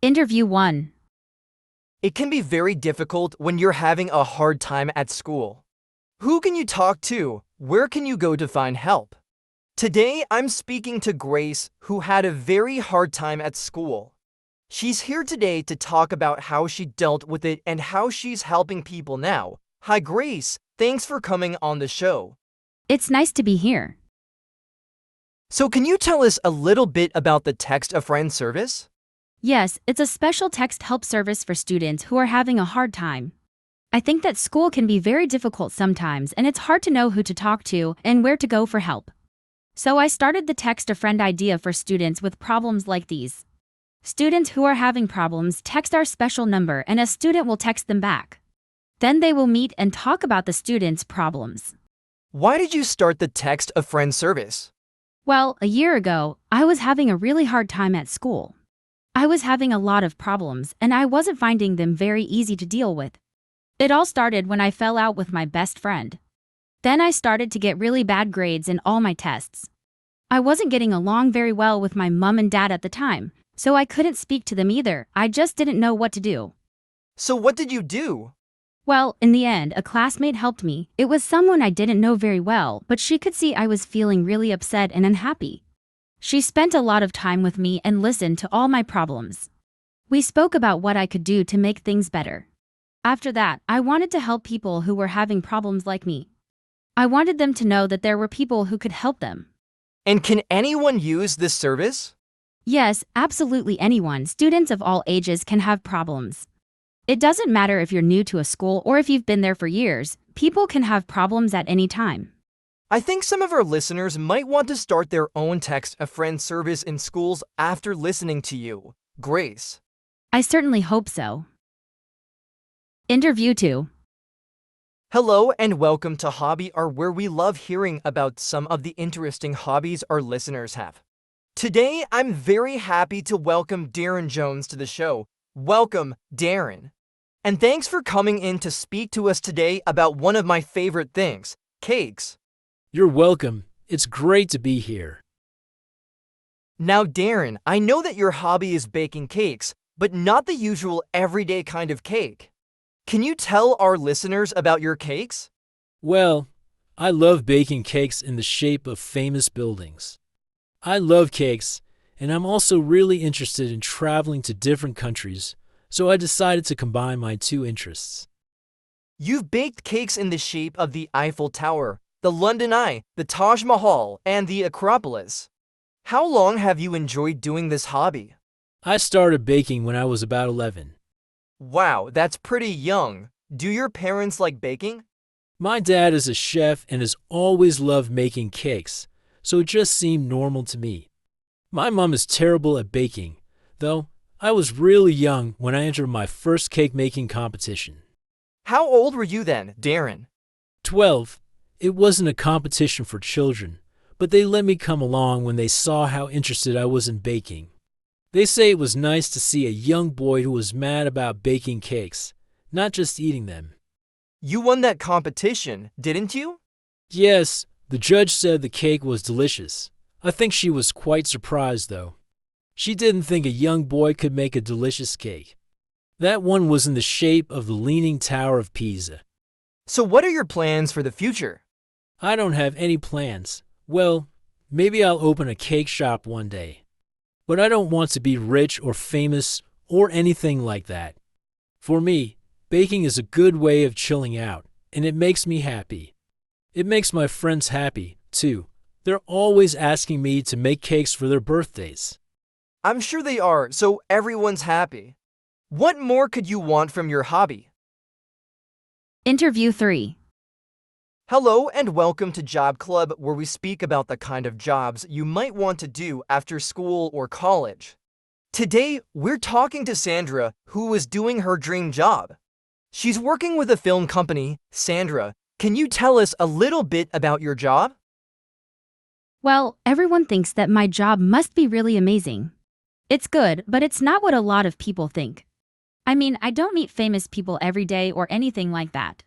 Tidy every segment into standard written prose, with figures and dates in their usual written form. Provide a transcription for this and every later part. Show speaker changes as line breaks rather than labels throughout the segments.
Interview 1.
It can be very difficult when you're having a hard time at school. Who can you talk to? Where can you go to find help? Today, I'm speaking to Grace, who had a very hard time at school. She's here today to talk about how she dealt with it and how she's helping people now. Hi, Grace. Thanks for coming on the show.
It's nice to be here.
So can you tell us a little bit about the Text a Friend service?
Yes, it's a special text help service for students who are having a hard time. I think that school can be very difficult sometimes, and it's hard to know who to talk to and where to go for help. So I started the Text a Friend idea for students with problems like these. Students who are having problems text our special number and a student will text them back. Then they will meet and talk about the student's problems.
Why did you start the Text a Friend service?
Well, a year ago, I was having a really hard time at school. I was having a lot of problems and I wasn't finding them very easy to deal with. It all started when I fell out with my best friend. Then I started to get really bad grades in all my tests. I wasn't getting along very well with my mom and dad at the time, so I couldn't speak to them either. I just didn't know what to do.
So what did you do?
Well, in the end, a classmate helped me. It was someone I didn't know very well, but she could see I was feeling really upset and unhappy. She spent a lot of time with me and listened to all my problems. We spoke about what I could do to make things better. After that, I wanted to help people who were having problems like me. I wanted them to know that there were people who could help them.
And can anyone use this service?
Yes, absolutely anyone. Students of all ages can have problems. It doesn't matter if you're new to a school or if you've been there for years, people can have problems at any time.
I think some of our listeners might want to start their own Text a Friend service in schools after listening to you, Grace.
I certainly hope so. Interview 2.
Hello and welcome to Hobby Hour, where we love hearing about some of the interesting hobbies our listeners have. Today, I'm very happy to welcome Darren Jones to the show. Welcome, Darren. And thanks for coming in to speak to us today about one of my favorite things, cakes.
You're welcome. It's great to be here.
Now, Darren, I know that your hobby is baking cakes, but not the usual everyday kind of cake. Can you tell our listeners about your cakes?
Well, I love baking cakes in the shape of famous buildings. I love cakes, and I'm also really interested in traveling to different countries, so I decided to combine my two interests.
You've baked cakes in the shape of the Eiffel Tower, the London Eye, the Taj Mahal, and the Acropolis. How long have you enjoyed doing this hobby?
I started baking when I was about 11.
Wow, that's pretty young. Do your parents like baking?
My dad is a chef and has always loved making cakes, so it just seemed normal to me. My mom is terrible at baking, though I was really young when I entered my first cake-making competition.
How old were you then, Darren?
12. It wasn't a competition for children, but they let me come along when they saw how interested I was in baking. They say it was nice to see a young boy who was mad about baking cakes, not just eating them.
You won that competition, didn't you?
Yes, the judge said the cake was delicious. I think she was quite surprised, though. She didn't think a young boy could make a delicious cake. That one was in the shape of the Leaning Tower of Pisa.
So what are your plans for the future?
I don't have any plans. Well, maybe I'll open a cake shop one day. But I don't want to be rich or famous or anything like that. For me, baking is a good way of chilling out, and it makes me happy. It makes my friends happy, too. They're always asking me to make cakes for their birthdays.
I'm sure they are, so everyone's happy. What more could you want from your hobby?
Interview 3.
Hello and welcome to Job Club, where we speak about the kind of jobs you might want to do after school or college. Today, we're talking to Sandra, who is doing her dream job. She's working with a film company. Sandra, can you tell us a little bit about your job?
Well, everyone thinks that my job must be really amazing. It's good, but it's not what a lot of people think. I mean, I don't meet famous people every day or anything like that.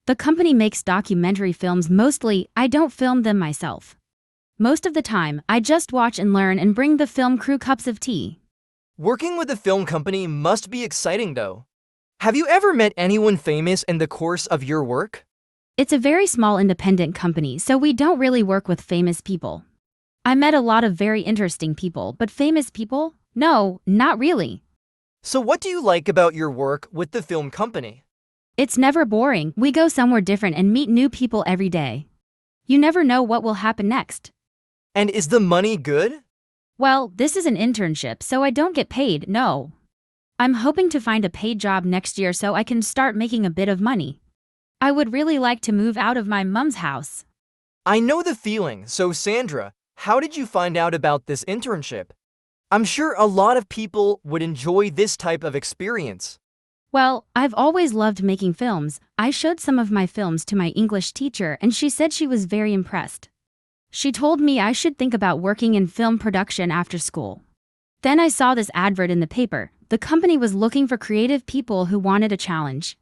The company makes documentary films mostly. I don't film them myself. Most of the time, I just watch and learn and bring the film crew cups of tea.
Working with a film company must be exciting though. Have you ever met anyone famous in the course of your work?
It's a very small independent company, so we don't really work with famous people. I met a lot of very interesting people, but famous people? No, not really.
So what do you like about your work with the film company?
It's never boring. We go somewhere different and meet new people every day. You never know what will happen next.
And is the money good?
Well, this is an internship, so I don't get paid, no. I'm hoping to find a paid job next year so I can start making a bit of money. I would really like to move out of my mom's house.
I know the feeling. So Sandra, how did you find out about this internship? I'm sure a lot of people would enjoy this type of experience.
Well, I've always loved making films. I showed some of my films to my English teacher and she said she was very impressed. She told me I should think about working in film production after school. Then I saw this advert in the paper. The company was looking for creative people who wanted a challenge.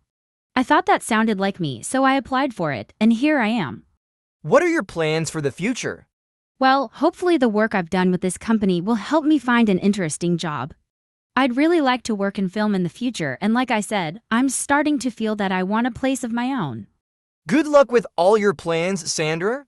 I thought that sounded like me, so I applied for it, and here I am.
What are your plans for the future?
Well, hopefully the work I've done with this company will help me find an interesting job. I'd really like to work in film in the future, and like I said, I'm starting to feel that I want a place of my own.
Good luck with all your plans, Sandra.